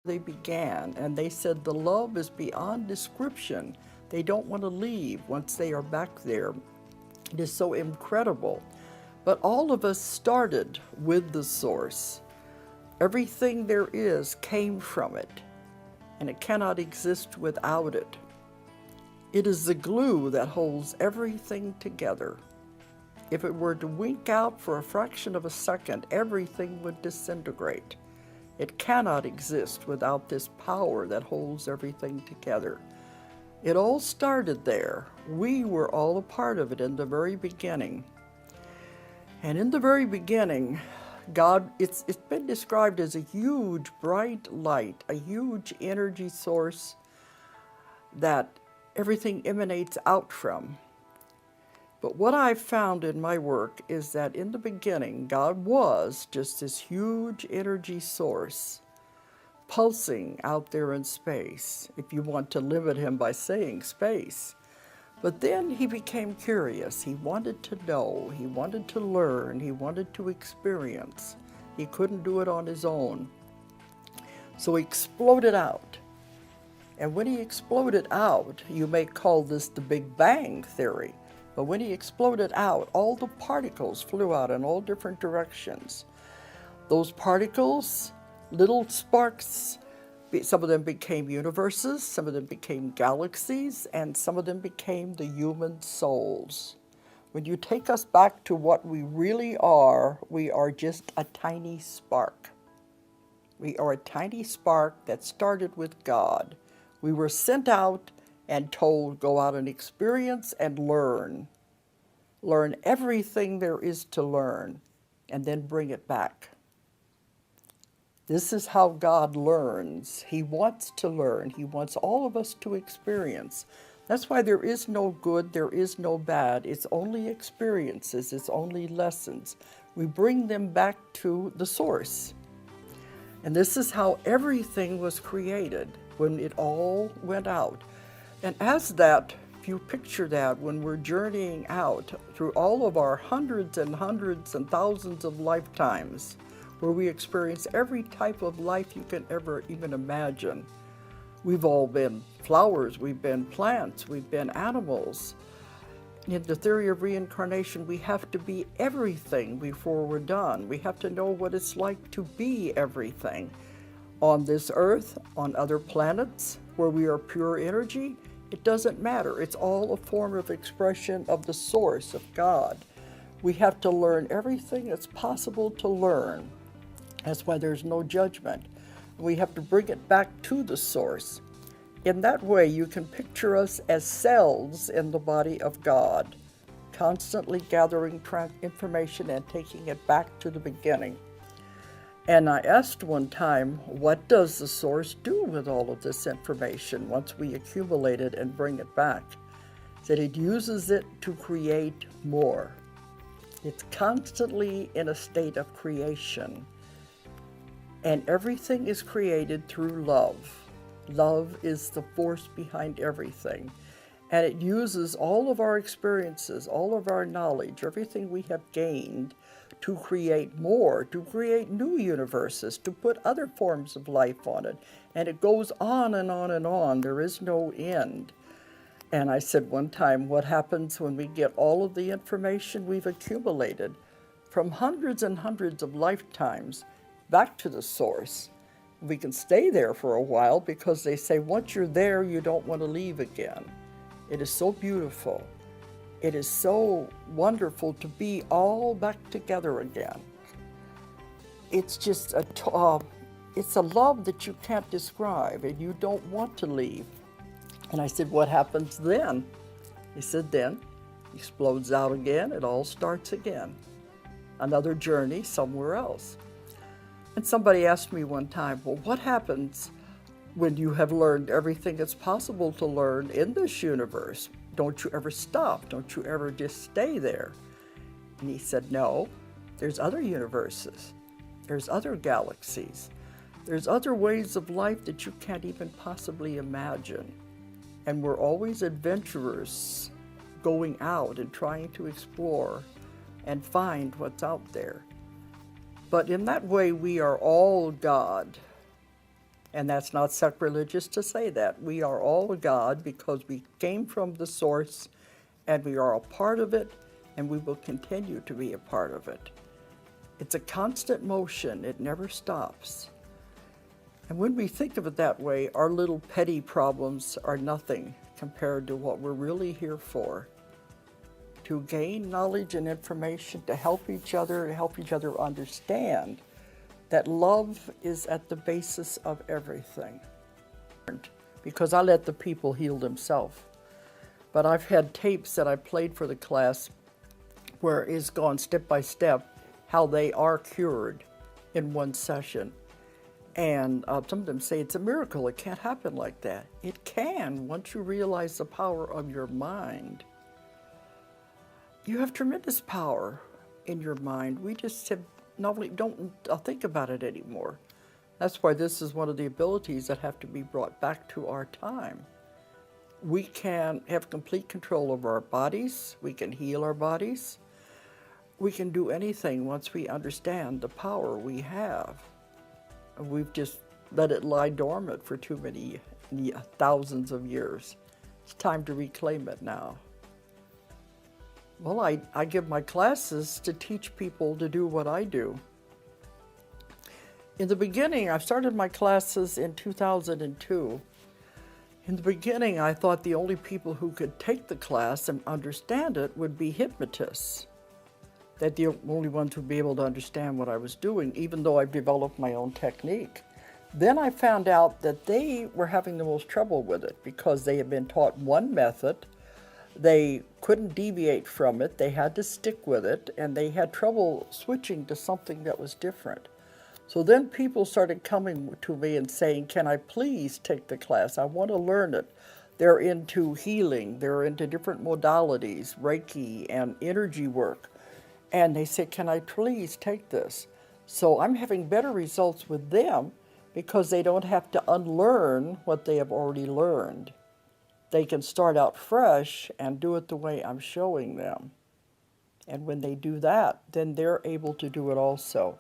they began, and they said the love is beyond description. They don't want to leave once they are back there. It is so incredible. But all of us started with the source. Everything there is came from it, and it cannot exist without it. It is the glue that holds everything together. If it were to wink out for a fraction of a second, everything would disintegrate. It cannot exist without this power that holds everything together. It all started there. We were all a part of it in the very beginning. And in the very beginning, God, it's been described as a huge bright light, a huge energy source that everything emanates out from. But what I've found in my work is that in the beginning, God was just this huge energy source pulsing out there in space, if you want to limit him by saying space. But then he became curious. He wanted to know, he wanted to learn, he wanted to experience. He couldn't do it on his own. So he exploded out. And when he exploded out, you may call this the Big Bang theory, but when he exploded out, all the particles flew out in all different directions. Those particles, little sparks, some of them became universes, some of them became galaxies, and some of them became the human souls. When you take us back to what we really are, we are just a tiny spark. We are a tiny spark that started with God. We were sent out and told, go out and experience and learn. Learn everything there is to learn, and then bring it back. This is how God learns. He wants to learn. He wants all of us to experience. That's why there is no good, there is no bad. It's only experiences, it's only lessons. We bring them back to the source. And this is how everything was created when it all went out. And as that, if you picture that, when we're journeying out through all of our hundreds and thousands of lifetimes, where we experience every type of life you can ever even imagine. We've all been flowers, we've been plants, we've been animals. In the theory of reincarnation, we have to be everything before we're done. We have to know what it's like to be everything. On this earth, on other planets, where we are pure energy, it doesn't matter. It's all a form of expression of the source of God. We have to learn everything that's possible to learn. That's why there's no judgment. We have to bring it back to the source. In that way, you can picture us as cells in the body of God, constantly gathering information and taking it back to the beginning. And I asked one time, what does the source do with all of this information once we accumulate it and bring it back? That it uses it to create more. It's constantly in a state of creation. And everything is created through love. Love is the force behind everything. And it uses all of our experiences, all of our knowledge, everything we have gained to create more, to create new universes, to put other forms of life on it. And it goes on and on and on. There is no end. And I said one time, what happens when we get all of the information we've accumulated from hundreds and hundreds of lifetimes back to the source? We can stay there for a while because they say once you're there, you don't want to leave again. It is so beautiful. It is so wonderful to be all back together again. It's just it's a love that you can't describe, and you don't want to leave. And I said, what happens then? He said, then it explodes out again. It all starts again. Another journey somewhere else. And somebody asked me one time, well, what happens when you have learned everything that's possible to learn in this universe? Don't you ever stop? Don't you ever just stay there? And he said, no, there's other universes. There's other galaxies. There's other ways of life that you can't even possibly imagine. And we're always adventurers going out and trying to explore and find what's out there. But in that way, we are all God. And that's not sacrilegious to say that. We are all God because we came from the source and we are a part of it, and we will continue to be a part of it. It's a constant motion. It never stops. And when we think of it that way, our little petty problems are nothing compared to what we're really here for. To gain knowledge and information, to help each other understand that love is at the basis of everything. Because I let the people heal themselves. But I've had tapes that I played for the class where it's gone step by step how they are cured in one session. And some of them say it's a miracle. It can't happen like that. It can once you realize the power of your mind. You have tremendous power in your mind. We just have don't think about it anymore. That's why this is one of the abilities that have to be brought back to our time. We can have complete control over our bodies. We can heal our bodies. We can do anything once we understand the power we have. We've just let it lie dormant for too many thousands of years. It's time to reclaim it now. Well, I give my classes to teach people to do what I do. In the beginning, I started my classes in 2002. In the beginning, I thought the only people who could take the class and understand it would be hypnotists. That the only ones who would be able to understand what I was doing, even though I've developed my own technique. Then I found out that they were having the most trouble with it because they had been taught one method. They couldn't deviate from it. They had to stick with it, and they had trouble switching to something that was different. So then people started coming to me and saying, can I please take the class? I want to learn it. They're into healing. They're into different modalities, Reiki and energy work. And they said, can I please take this? So I'm having better results with them because they don't have to unlearn what they have already learned. They can start out fresh and do it the way I'm showing them. And when they do that, then they're able to do it also.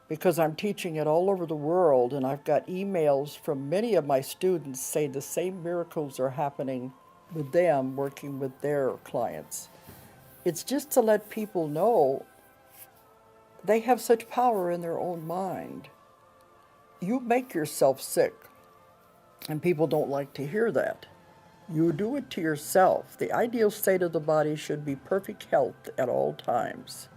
Because I'm teaching it all over the world, and I've got emails from many of my students say the same miracles are happening with them working with their clients. It's just to let people know they have such power in their own mind. You make yourself sick, and people don't like to hear that. You do it to yourself. The ideal state of the body should be perfect health at all times.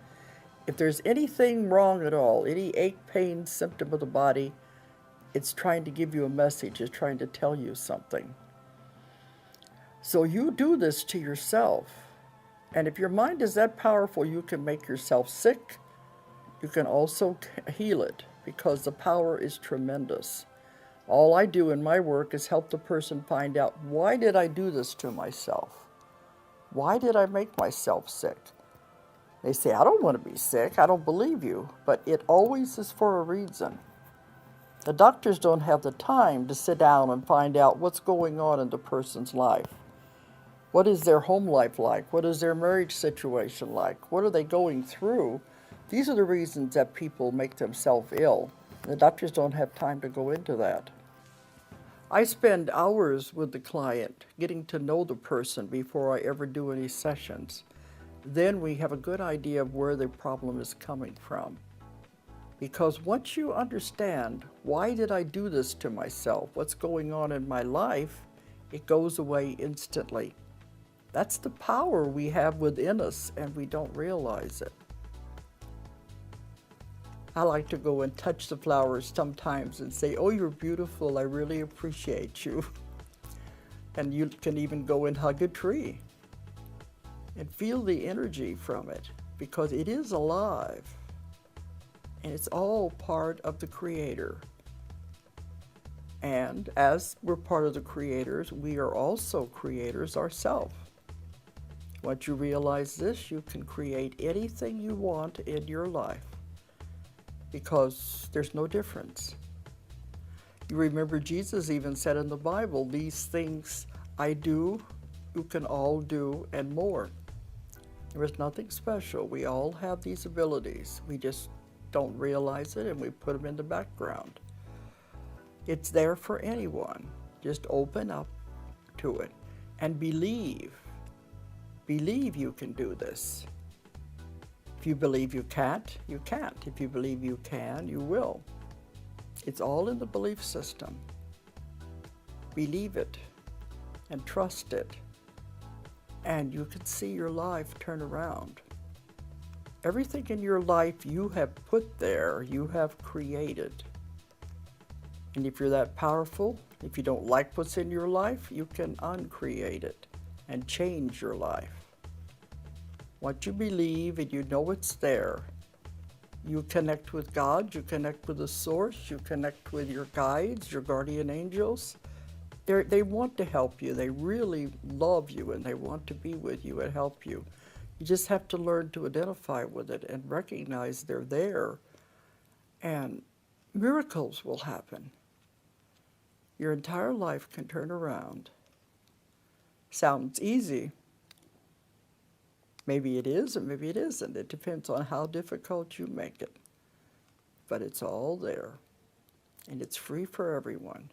If there's anything wrong at all, any ache, pain, symptom of the body, it's trying to give you a message. It's trying to tell you something. So you do this to yourself. And if your mind is that powerful, you can make yourself sick. You can also heal it because the power is tremendous. All I do in my work is help the person find out, why did I do this to myself? Why did I make myself sick? They say, I don't want to be sick. I don't believe you. But it always is for a reason. The doctors don't have the time to sit down and find out what's going on in the person's life. What is their home life like? What is their marriage situation like? What are they going through? These are the reasons that people make themselves ill. The doctors don't have time to go into that. I spend hours with the client getting to know the person before I ever do any sessions. Then we have a good idea of where the problem is coming from. Because once you understand, why did I do this to myself? What's going on in my life? It goes away instantly. That's the power we have within us, and we don't realize it. I like to go and touch the flowers sometimes and say, oh, you're beautiful. I really appreciate you. And you can even go and hug a tree and feel the energy from it, because it is alive. And it's all part of the Creator. And as we're part of the creators, we are also creators ourselves. Once you realize this, you can create anything you want in your life, because there's no difference. You remember Jesus even said in the Bible, these things I do, you can all do, and more. There is nothing special. We all have these abilities. We just don't realize it, and we put them in the background. It's there for anyone. Just open up to it and believe. Believe you can do this. If you believe you can't, you can't. If you believe you can, you will. It's all in the belief system. Believe it and trust it, and you can see your life turn around. Everything in your life you have put there, you have created. And if you're that powerful, if you don't like what's in your life, you can uncreate it and change your life. Once you believe and you know it's there, you connect with God, you connect with the source, you connect with your guides, your guardian angels. They want to help you. They really love you and they want to be with you and help you. You just have to learn to identify with it and recognize they're there, and miracles will happen. Your entire life can turn around. Sounds easy. Maybe it is, and maybe it isn't. It depends on how difficult you make it. But it's all there, and it's free for everyone.